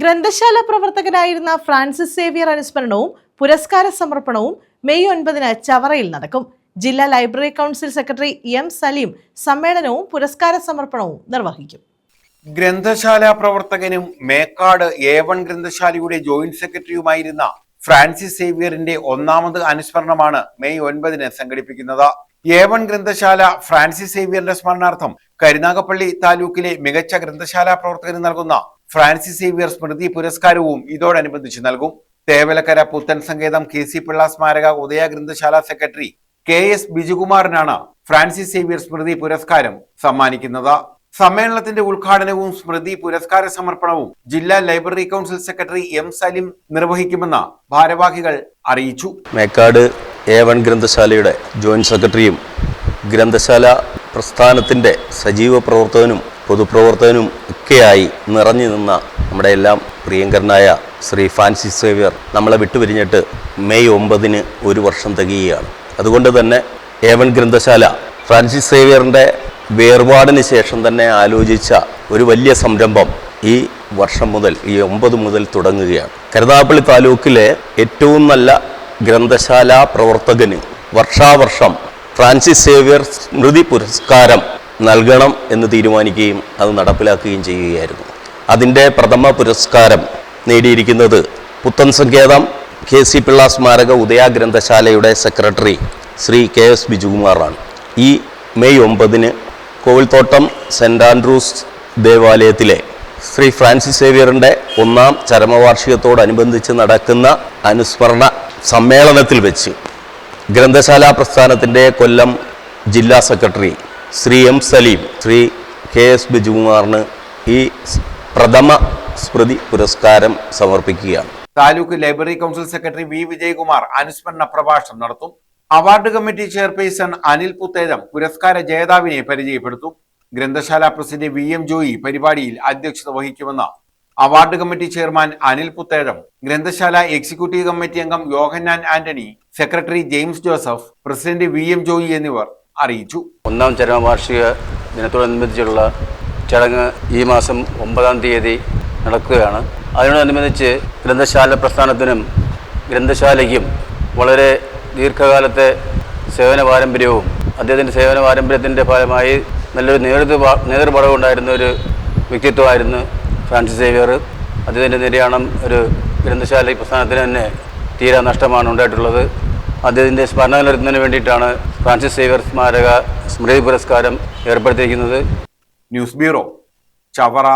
ഗ്രന്ഥശാല പ്രവർത്തകനായിരുന്ന Francis Xavier അനുസ്മരണവും പുരസ്കാര സമർപ്പണവും മെയ് 9 ചവറയിൽ നടക്കും. ജില്ലാ library council secretary M Salim സമ്മേളനവും പുരസ്കാര സമർപ്പണവും നിർവഹിക്കും. ഗ്രന്ഥശാല പ്രവർത്തകനും മേക്കാട് A1 ഗ്രന്ഥശാലയുടെ ജോയിന്റ് സെക്രട്ടറിയുമായിരുന്ന ഫ്രാൻസിസ് സേവ്യറിന്റെ 1ാമത് അനുസ്മരണമാണ് മെയ് 9 സംഘടിപ്പിക്കുന്നത്. A1 ഗ്രന്ഥശാല ഫ്രാൻസിസ് സേവ്യറിന്റെ സ്മരണാർത്ഥം കരുനാഗപ്പള്ളി താലൂക്കിലെ മികച്ച ഗ്രന്ഥശാല പ്രവർത്തകന് നൽകുന്ന ഫ്രാൻസിസ് സേവ്യർ സ്മൃതി പുരസ്കാരവും ഇതോടനുബന്ധിച്ച് നൽകും. തേവലക്കര പുത്തൻ സങ്കേതം KC പിള്ള സ്മാരക ഉദയ ഗ്രന്ഥശാല സെക്രട്ടറി KS ബിജുകുമാറിനാണ് ഫ്രാൻസിസ് സേവ്യർ സ്മൃതി പുരസ്കാരം സമ്മാനിക്കുന്നത്. സമ്മേളനത്തിന്റെ ഉദ്ഘാടനവും സ്മൃതി പുരസ്കാര സമർപ്പണവും ജില്ലാ library council secretary M Salim നിർവഹിക്കുമെന്ന് ഭാരവാഹികൾ അറിയിച്ചു. മേക്കാട് A1 ഗ്രന്ഥശാലയുടെ ജോയിന്റ് സെക്രട്ടറിയും ഗ്രന്ഥശാല പ്രസ്ഥാനത്തിന്റെ സജീവ പ്രവർത്തകനും പൊതുപ്രവർത്തകനും ഒക്കെയായി നിറഞ്ഞു നിന്ന നമ്മുടെ എല്ലാം പ്രിയങ്കരനായ ശ്രീ ഫ്രാൻസിസ് സേവ്യർ നമ്മളെ വിട്ടുപിരിഞ്ഞിട്ട് മെയ് 9 ഒരു വർഷം തികയുകയാണ്. അതുകൊണ്ട് തന്നെ A1 ഗ്രന്ഥശാല ഫ്രാൻസിസ് സേവ്യറിന്റെ വേർപാടിന് ശേഷം തന്നെ ആലോചിച്ച ഒരു വലിയ സംരംഭം ഈ വർഷം മുതൽ ഈ 9 മുതൽ തുടങ്ങുകയാണ്. കരുനാഗപ്പള്ളി താലൂക്കിലെ ഏറ്റവും നല്ല ഗ്രന്ഥശാല പ്രവർത്തകന് വർഷാവർഷം ഫ്രാൻസിസ് സേവ്യർ സ്മൃതി പുരസ്കാരം നൽകണം എന്ന് തീരുമാനിക്കുകയും അത് നടപ്പിലാക്കുകയും ചെയ്യുകയായിരുന്നു. അതിൻ്റെ പ്രഥമ പുരസ്കാരം നേടിയിരിക്കുന്നത് പുത്തൻ സങ്കേതം KC പിള്ള സ്മാരക ഉദയ ഗ്രന്ഥശാലയുടെ സെക്രട്ടറി ശ്രീ KS ബിജുകുമാറാണ്. ഈ മെയ് 9 കോവിൽത്തോട്ടം സെൻറ് ആൻഡ്രൂസ് ദേവാലയത്തിലെ ശ്രീ ഫ്രാൻസിസ് സേവ്യറിൻ്റെ 1ാം ചരമവാർഷികത്തോടനുബന്ധിച്ച് നടക്കുന്ന അനുസ്മരണ സമ്മേളനത്തിൽ വെച്ച് ഗ്രന്ഥശാല പ്രസ്ഥാനത്തിൻ്റെ കൊല്ലം ജില്ലാ secretary Shri M Salim Shri KS ബിജുകുമാറിന് ഈ പ്രഥമ സ്മൃതി പുരസ്കാരം സമർപ്പിക്കുകയാണ്. Taluk library council secretary V Vijayakumar അനുസ്മരണ പ്രഭാഷണം നടത്തും. Award committee chairperson Anil Puthezham പുരസ്കാര ജേതാവിനെ പരിചയപ്പെടുത്തും. ഗ്രന്ഥശാല പ്രസിഡന്റ് VM ജോയി പരിപാടിയിൽ അധ്യക്ഷത വഹിക്കുമെന്ന് award committee chairman Anil Puthezham, ഗ്രന്ഥശാല എക്സിക്യൂട്ടീവ് കമ്മിറ്റി അംഗം Yohannan Antony, secretary James Joseph, president VM Joy എന്നിവർ അറിയിച്ചു. 1ാം ചരമവാർഷിക ദിനത്തോടനുബന്ധിച്ചുള്ള ചടങ്ങ് ഈ മാസം 9-ാം തീയതി നടക്കുകയാണ്. അതിനോടനുബന്ധിച്ച് ഗ്രന്ഥശാല പ്രസ്ഥാനത്തിനും ഗ്രന്ഥശാലയ്ക്കും വളരെ ദീർഘകാലത്തെ സേവന പാരമ്പര്യവും അദ്ദേഹത്തിൻ്റെ സേവന പാരമ്പര്യത്തിൻ്റെ ഫലമായി നല്ലൊരു നേതൃപടം ഉണ്ടായിരുന്ന ഒരു വ്യക്തിത്വമായിരുന്നു ഫ്രാൻസിസ് സേവ്യർ. അദ്ദേഹത്തിൻ്റെ നിര്യാണം ഒരു ഗ്രന്ഥശാല പ്രസ്ഥാനത്തിന് തന്നെ തീരാ നഷ്ടമാണ് ഉണ്ടായിട്ടുള്ളത്. അദ്ദേഹത്തിൻ്റെ സ്മരണ നിലനിർത്തുന്നതിന് വേണ്ടിയിട്ടാണ് ഫ്രാൻസിസ് സേവ്യർ സ്മാരക സ്മൃതി പുരസ്കാരം ഏർപ്പെടുത്തിയിരിക്കുന്നത്. News bureau, Chavara.